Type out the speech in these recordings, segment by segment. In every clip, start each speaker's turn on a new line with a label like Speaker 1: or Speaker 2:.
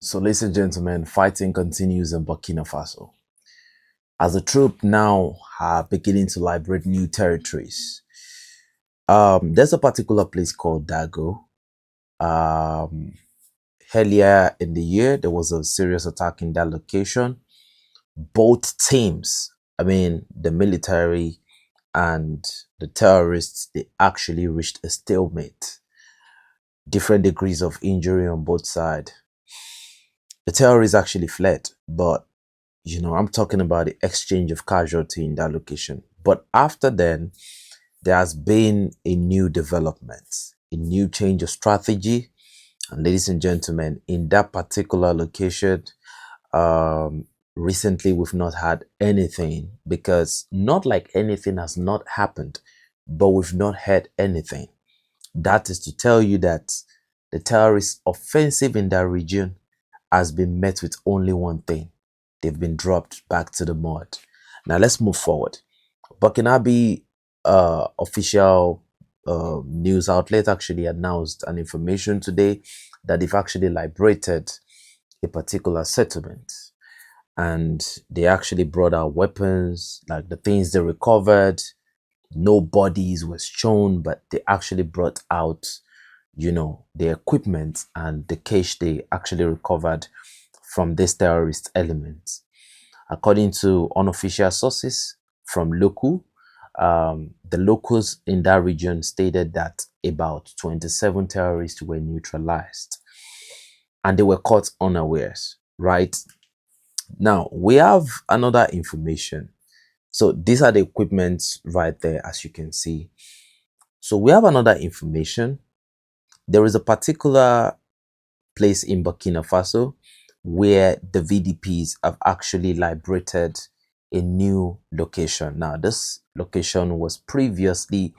Speaker 1: So, ladies and gentlemen, fighting continues in Burkina Faso. As the troops now are beginning to liberate new territories, there's a particular place called Dago. Um, Earlier in the year, there was a serious attack in that location. Both teams, the military and the terrorists, they actually reached a stalemate. Different degrees of injury on both sides. The terrorists actually fled, but I'm talking about the exchange of casualty in that location. But after then, there has been a new development, a new change of strategy. And ladies and gentlemen, in that particular location, um, recently we've not had anything, because not like anything has not happened, but we've not heard anything. That is to tell you that the terrorist offensive in that region has been met with only one thing: they've been dropped back to the mud. Now let's move forward. Burkinabe official news outlet actually announced an information today that they've actually liberated a particular settlement, and they actually brought out weapons, like the things they recovered. No bodies was shown, but they actually brought out the equipment and the cash they actually recovered from this terrorist element. According to unofficial sources from the locals in that region stated that about 27 terrorists were neutralized and they were caught unawares. Right now, we have another information. So these are the equipment right there, as you can see. So we have another information. There is a particular place in Burkina Faso where the VDPs have actually liberated a new location. Now, this location was previously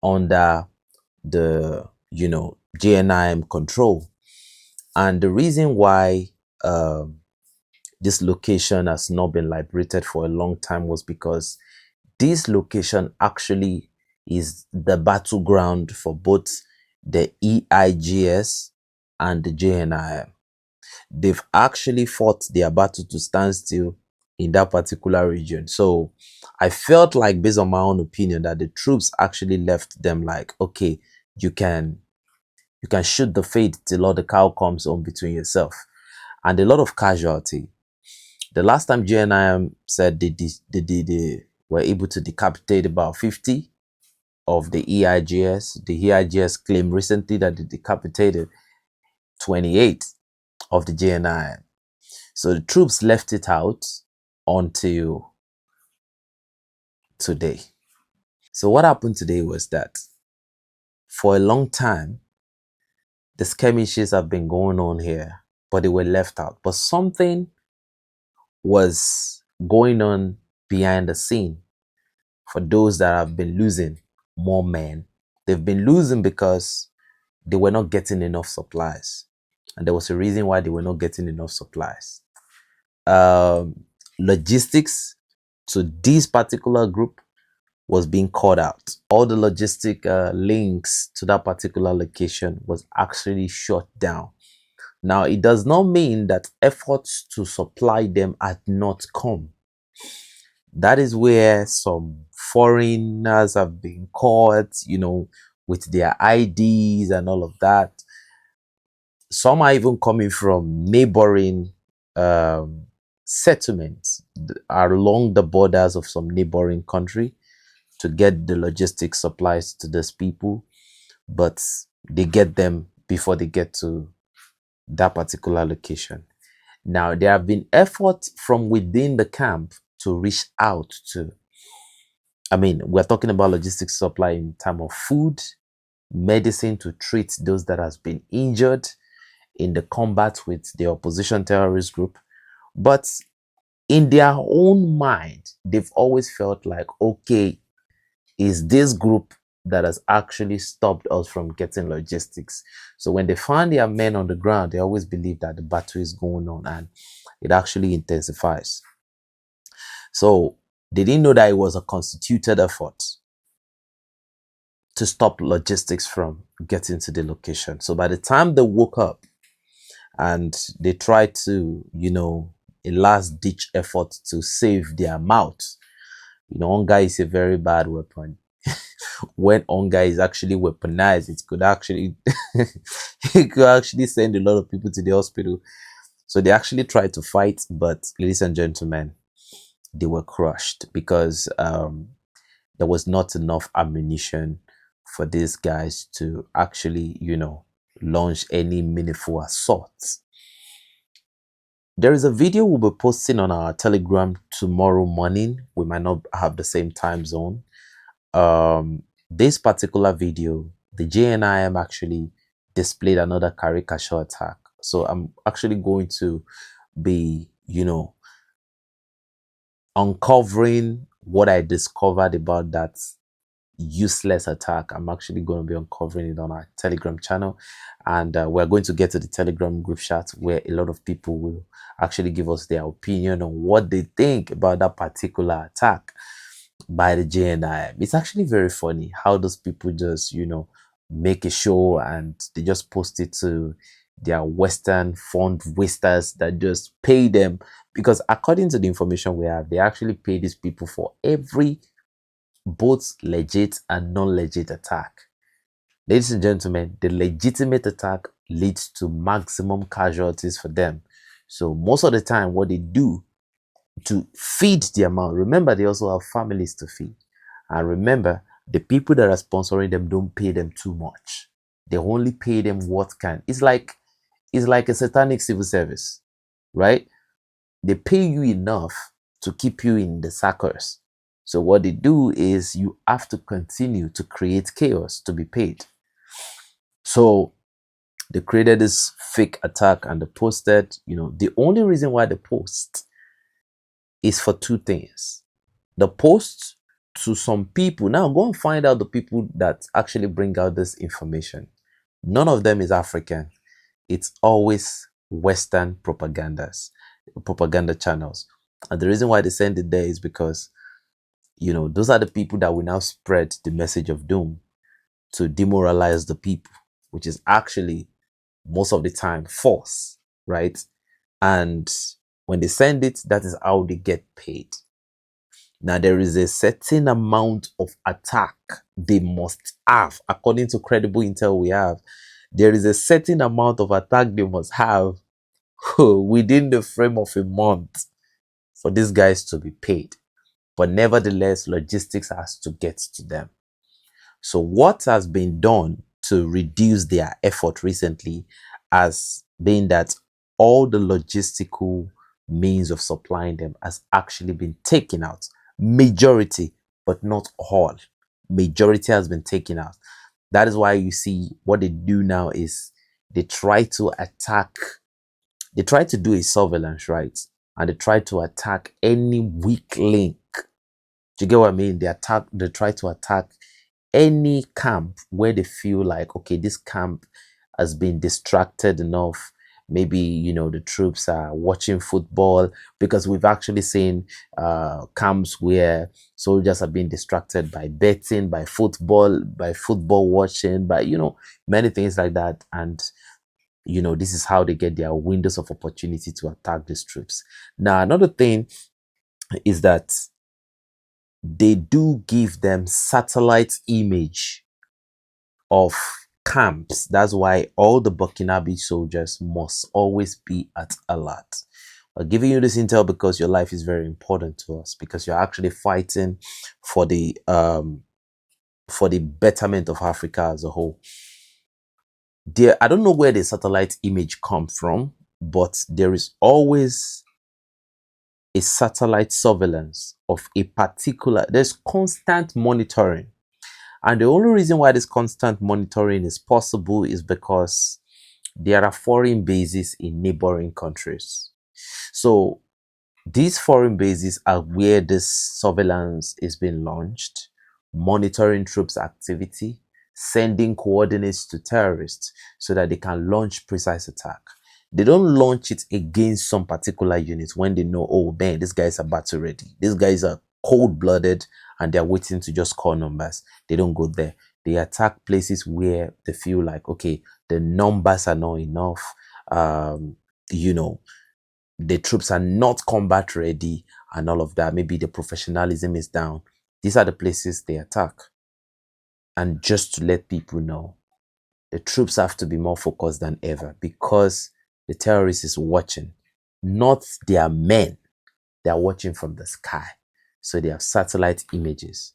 Speaker 1: under the JNIM control, and the reason why this location has not been liberated for a long time was because this location actually is the battleground for both the EIGS and the JNIM. They've actually fought their battle to stand still in that particular region. So I felt like, based on my own opinion, that the troops actually left them like, okay, you can shoot the fate till all the cow comes home between yourself. And a lot of casualty. The last time JNIM said they were able to decapitate about 50 of the EIGS. The EIGS claimed recently that they decapitated 28 of the JNIM. So the troops left it out until today. So what happened today was that for a long time, the skirmishes have been going on here, but they were left out. But something was going on behind the scene. For those that have been losing more men, they've been losing because they were not getting enough supplies. And there was a reason why they were not getting enough supplies. Logistics to this particular group was being cut out. All the logistic links to that particular location was actually shut down. Now, it does not mean that efforts to supply them had not come. That is where some foreigners have been caught, with their IDs and all of that. Some are even coming from neighboring settlements along the borders of some neighboring country to get the logistic supplies to these people, but they get them before they get to that particular location. Now, there have been efforts from within the camp to reach out to, we're talking about logistics supply in terms of food, medicine to treat those that has been injured in the combat with the opposition terrorist group. But in their own mind, they've always felt like, okay, is this group that has actually stopped us from getting logistics. So when they find their men on the ground, they always believe that the battle is going on, and it actually intensifies. So they didn't know that it was a constituted effort to stop logistics from getting to the location. So by the time they woke up, and they try to, a last ditch effort to save their mouth. Hunger is a very bad weapon. When hunger is actually weaponized, it could actually it could actually send a lot of people to the hospital. So they actually tried to fight, but ladies and gentlemen, they were crushed because there was not enough ammunition for these guys to actually, launch any meaningful assaults. There is a video we'll be posting on our Telegram tomorrow morning. We might not have the same time zone. This particular video, the JNIM actually displayed another caricature attack. So I'm actually going to be, uncovering what I discovered about that useless attack. I'm actually going to be uncovering it on our Telegram channel, and we're going to get to the Telegram group chat where a lot of people will actually give us their opinion on what they think about that particular attack by the JNI. It's actually very funny how those people just, make a show and they just post it to their Western fund wasters that just pay them, because according to the information we have, they actually pay these people for every both legit and non-legit attack. Ladies and gentlemen, the legitimate attack leads to maximum casualties for them. So most of the time, what they do to feed the amount, remember they also have families to feed, and remember the people that are sponsoring them don't pay them too much. They only pay them what can. It's like a satanic civil service, right? They pay you enough to keep you in the suckers. So what they do is you have to continue to create chaos to be paid. So they created this fake attack and they posted, the only reason why they post is for two things. The post to some people. Now go and find out the people that actually bring out this information. None of them is African. It's always Western propaganda channels. And the reason why they send it there is because, those are the people that will now spread the message of doom to demoralize the people, which is actually most of the time false, right? And when they send it, that is how they get paid. Now, there is a certain amount of attack they must have. According to credible intel we have, there is a certain amount of attack they must have within the frame of a month for these guys to be paid. But nevertheless, logistics has to get to them. So what has been done to reduce their effort recently has been that all the logistical means of supplying them has actually been taken out. Majority, but not all. Majority has been taken out. That is why you see what they do now is they try to do a surveillance, right? And they try to attack any weak link. Do you get what I mean? They try to attack any camp where they feel like, okay, this camp has been distracted enough. Maybe, the troops are watching football, because we've actually seen camps where soldiers have been distracted by betting, by football watching, by, many things like that. And, this is how they get their windows of opportunity to attack these troops. Now, another thing is that they do give them satellite image of camps. That's why all the Burkinabe soldiers must always be at alert. I'm giving you this intel because your life is very important to us, because you're actually fighting for the betterment of Africa as a whole. I don't know where the satellite image comes from, but there is always a satellite surveillance of a particular, there's constant monitoring. And the only reason why this constant monitoring is possible is because there are foreign bases in neighboring countries. So these foreign bases are where this surveillance is being launched, monitoring troops' activity, sending coordinates to terrorists so that they can launch precise attack. They don't launch it against some particular unit when they know, oh man, these guys are battle ready. These guys are cold-blooded and they're waiting to just call numbers. They don't go there. They attack places where they feel like, okay, the numbers are not enough. um, you know, the troops are not combat ready and all of that. Maybe the professionalism is down. These are the places they attack. And just to let people know, the troops have to be more focused than ever because the terrorist is watching, not their men. They are watching from the sky. So they have satellite images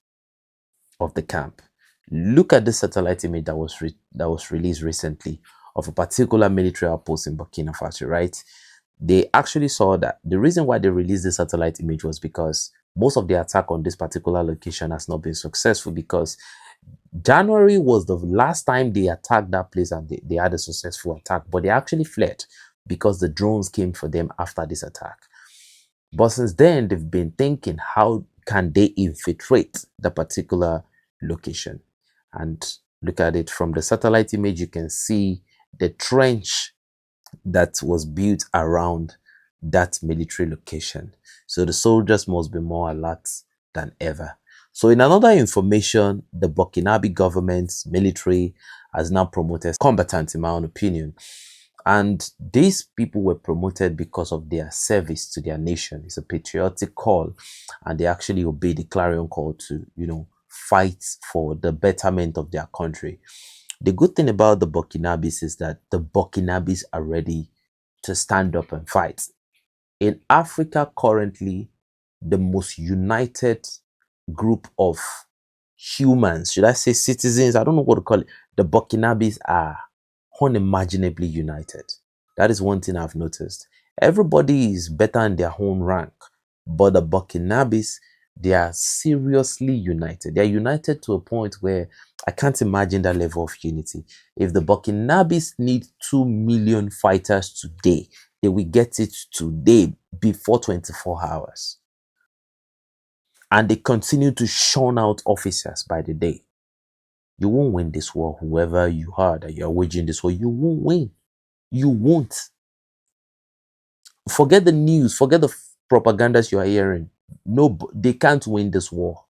Speaker 1: of the camp. Look at the satellite image that was released recently of a particular military outpost in Burkina Faso, right? They actually saw that the reason why they released the satellite image was because most of the attack on this particular location has not been successful, because January was the last time they attacked that place and they had a successful attack, but they actually fled because the drones came for them after this attack. But since then, they've been thinking, how can they infiltrate the particular location? And look at it from the satellite image, you can see the trench that was built around that military location. So the soldiers must be more alert than ever. So in another information, the Burkinabe government's military has now promoted combatants, in my own opinion. And these people were promoted because of their service to their nation. It's a patriotic call, and they actually obey the clarion call to, fight for the betterment of their country. The good thing about the Burkinabes is that the Burkinabes are ready to stand up and fight. In Africa currently, the most united group of humans, should I say citizens? I don't know what to call it. The Burkinabes are unimaginably united. That is one thing I've noticed. Everybody is better in their own rank, but the Burkinabes, they are seriously united. They are united to a point where I can't imagine that level of unity. If the Burkinabes need 2 million fighters today, they will get it today before 24 hours. And they continue to shun out officers by the day. You won't win this war, whoever you are that you're waging this war. You won't win. You won't. Forget the news. Forget the propagandas you are hearing. No, they can't win this war.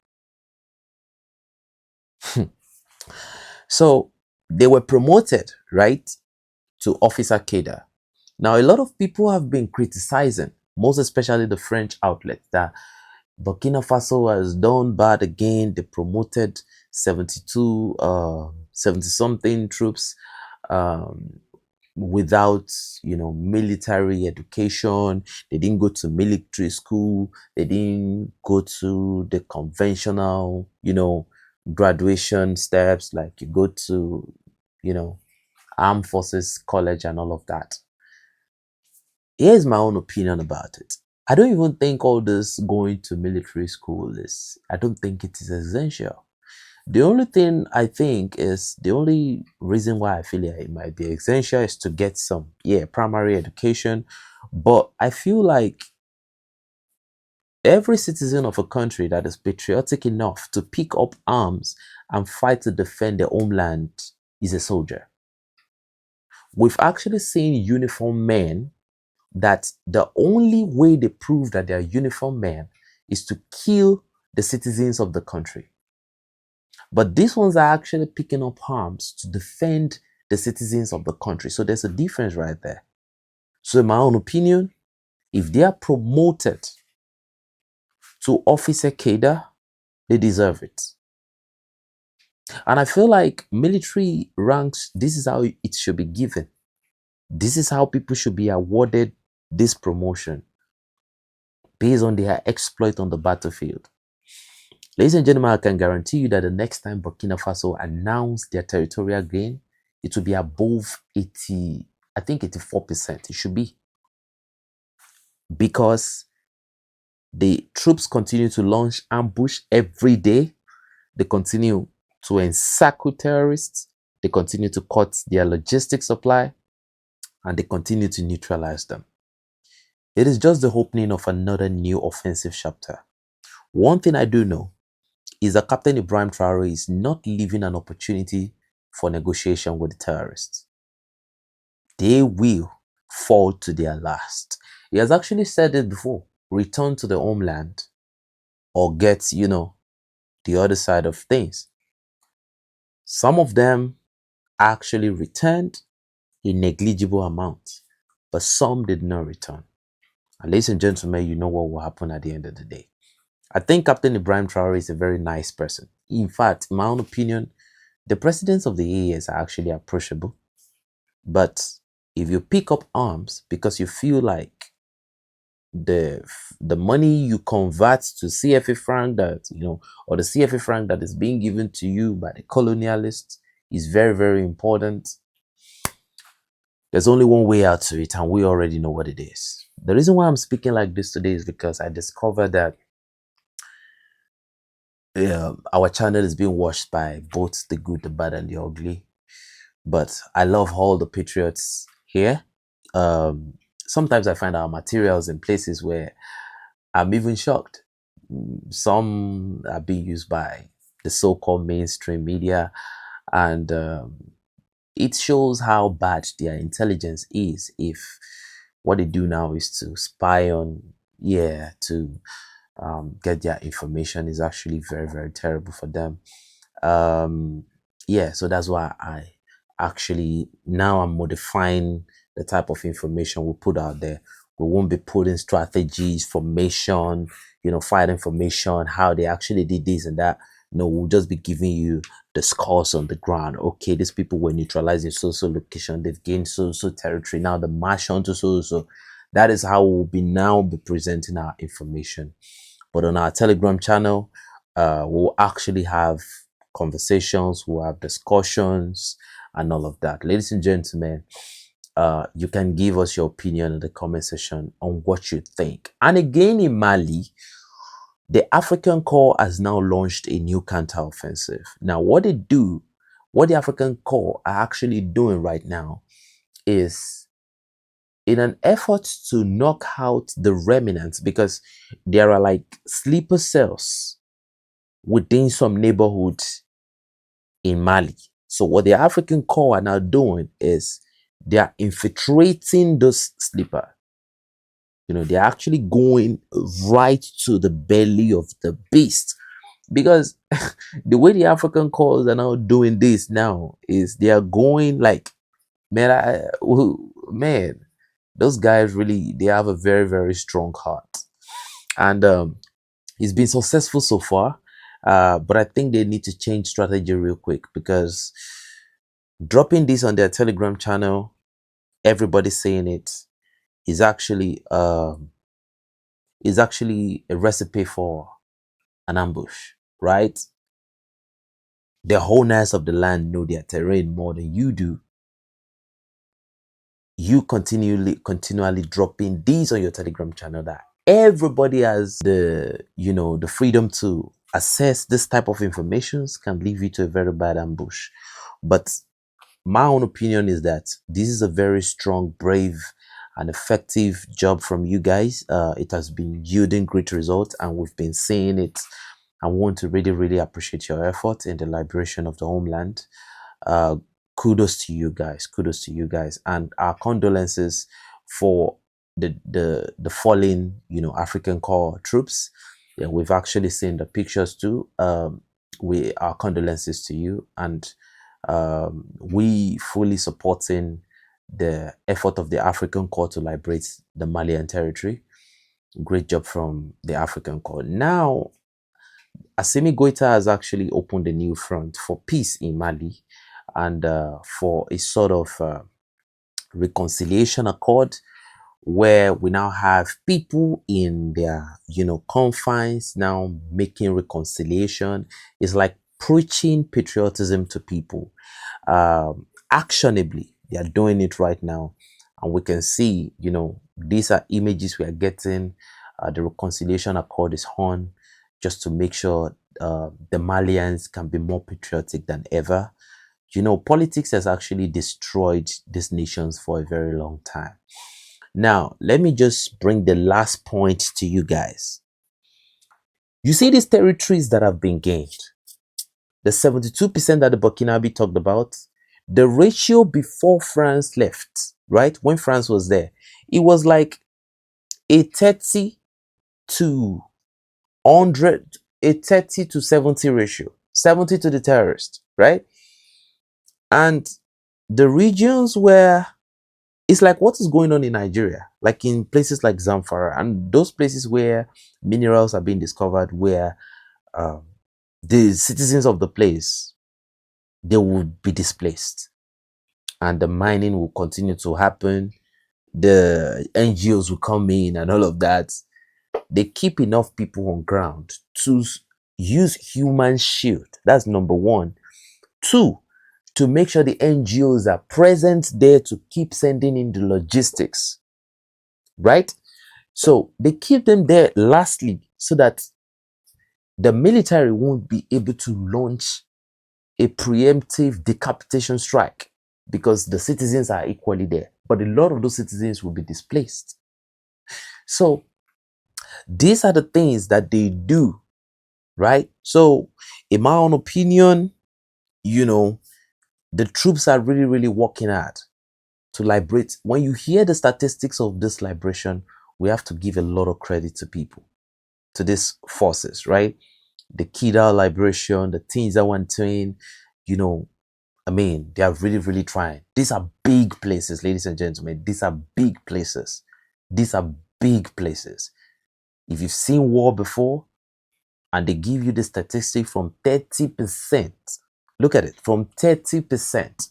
Speaker 1: So they were promoted, right, to officer cadre. Now, a lot of people have been criticizing, most especially the French outlets, that Burkina Faso has done bad again. They promoted 72, 70 something troops without, military education. They didn't go to military school. They didn't go to the conventional, graduation steps, like you go to, armed forces college and all of that. Here's my own opinion about it. I don't even think all this going to military school I don't think it is essential. The only thing I think is, the only reason why I feel it might be essential is to get some, primary education. But I feel like every citizen of a country that is patriotic enough to pick up arms and fight to defend their homeland is a soldier. We've actually seen uniformed men that the only way they prove that they are uniformed men is to kill the citizens of the country. But these ones are actually picking up arms to defend the citizens of the country. So there's a difference right there. So in my own opinion, if they are promoted to officer cadre, they deserve it. And I feel like military ranks, this is how it should be given. This is how people should be awarded this promotion, based on their exploit on the battlefield. Ladies and gentlemen, I can guarantee you that the next time Burkina Faso announce their territorial gain, it will be above 80, I think 84%. It should be. Because the troops continue to launch ambush every day. They continue to encircle terrorists. They continue to cut their logistics supply. And they continue to neutralize them. It is just the opening of another new offensive chapter. One thing I do know is that Captain Ibrahim Traore is not leaving an opportunity for negotiation with the terrorists. They will fall to their last. He has actually said it before: return to the homeland or get, the other side of things. Some of them actually returned a negligible amount. but some did not return. And ladies and gentlemen, you know what will happen at the end of the day. I think Captain Ibrahim Traore is a very nice person. In fact, in my own opinion, the presidents of the AES are actually approachable. But if you pick up arms because you feel like the the money you convert to CFA franc that or the CFA franc that is being given to you by the colonialists is very, very important, there's only one way out to it, and we already know what it is. The reason why I'm speaking like this today is because I discovered that our channel is being watched by both the good, the bad, and the ugly. But I love all the patriots here. Sometimes I find our materials in places where I'm even shocked. Some are being used by the so-called mainstream media, and it shows how bad their intelligence is if what they do now is to spy on, to get their information is actually very, very terrible for them. So that's why I actually now I'm modifying the type of information we put out there. We won't be putting strategies, formation, fire information, how they actually did this and that. No, we'll just be giving you the scores on the ground. Okay, these people were neutralized in so location, they've gained so territory. Now the march on to so. That is how we'll be presenting our information. But on our Telegram channel, we'll actually have conversations, we'll have discussions, and all of that. Ladies and gentlemen, you can give us your opinion in the comment section on what you think. And again, in Mali, the African Corps has now launched a new counter-offensive. Now, what the African Corps are actually doing right now is, in an effort to knock out the remnants, because there are like sleeper cells within some neighborhoods in Mali. So what the African Corps are now doing is they are infiltrating those sleepers. They're actually going right to the belly of the beast, because the way the African Corps are now doing this now is they are going like, man, those guys really, they have a very, very strong heart, and it's been successful so far. But I think they need to change strategy real quick, because dropping this on their Telegram channel, everybody saying it, is actually a recipe for an ambush, right? The owners of the land know their terrain more than you do. You continually dropping these on your Telegram channel that everybody has the freedom to access this type of information, can lead you to a very bad ambush. But my own opinion is that this is a very strong, brave, and effective job from you guys. It has been yielding great results, and we've been seeing it. I want to really, really appreciate your effort in the liberation of the homeland. Kudos to you guys. Kudos to you guys, and our condolences for the fallen African Corps troops. Yeah, we've actually seen the pictures too. Our condolences to you, and we fully supporting the effort of the African Corps to liberate the Malian territory. Great job from the African Corps. Now, Assimi Goita has actually opened a new front for peace in Mali, and for a sort of reconciliation accord, where we now have people in their confines now making reconciliation. It's like preaching patriotism to people. Actionably, they are doing it right now, and we can see these are images we are getting. The reconciliation accord is on, just to make sure the Malians can be more patriotic than ever. Politics has actually destroyed these nations for a very long time. Now, let me just bring the last point to you guys. You see these territories that have been gained, the 72% that the Burkinabe talked about, the ratio before France left, right? When France was there, it was like a 30 to 100, a 30 to 70 ratio, 70 to the terrorist, right? And the regions where It's like what is going on in Nigeria, like in places like Zamfara and those places where minerals are being discovered, where um, the citizens of the place, they will be displaced and the mining will continue to happen. The NGOs will come in and all of that. They keep enough people on ground to use human shield. That's number one. Two, to make sure the NGOs are present there to keep sending in the logistics, right? So they keep them there lastly so that the military won't be able to launch a preemptive decapitation strike because the citizens are equally there. But a lot of those citizens will be displaced. So these are the things that they do, right? So in my own opinion, the troops are really, really working hard to liberate. When you hear the statistics of this liberation, we have to give a lot of credit to people, to these forces, right? The Kidal liberation, the things that were doing, they are really, really trying. These are big places, ladies and gentlemen. These are big places. These are big places. If you've seen war before and they give you the statistic from 30%, look at it, from 30%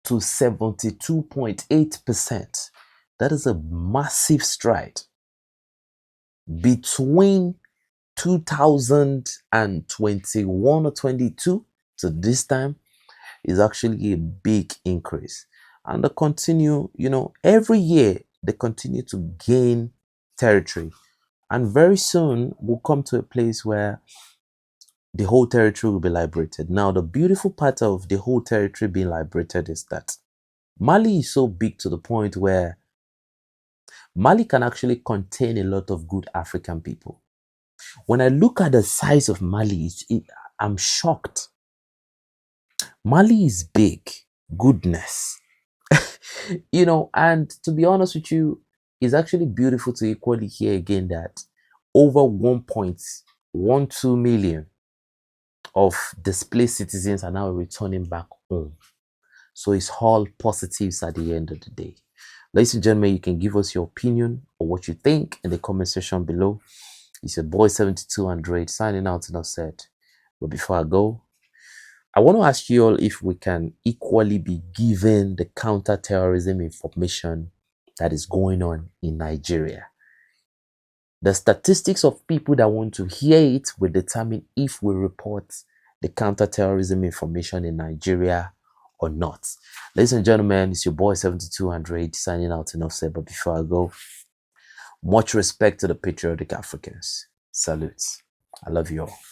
Speaker 1: to 72.8%. That is a massive stride. Between 2021 or 22 to this time is actually a big increase. And they continue, every year they continue to gain territory. And very soon we'll come to a place where the whole territory will be liberated. Now, the beautiful part of the whole territory being liberated is that Mali is so big to the point where Mali can actually contain a lot of good African people. When I look at the size of Mali, I'm shocked. Mali is big. Goodness. And to be honest with you, it's actually beautiful to equally hear again that over 1.12 million of displaced citizens are now returning back home. So it's all positives at the end of the day. Ladies and gentlemen, you can give us your opinion or what you think in the comment section below. It's your boy 7200 signing out, and I've said. But before I go, I want to ask you all if we can equally be given the counter-terrorism information that is going on in Nigeria. The statistics of people that want to hear it will determine if we report the counter-terrorism information in Nigeria or not. Ladies and gentlemen, it's your boy 7200 signing out, enough said. But before I go, much respect to the patriotic Africans. Salutes. I love you all.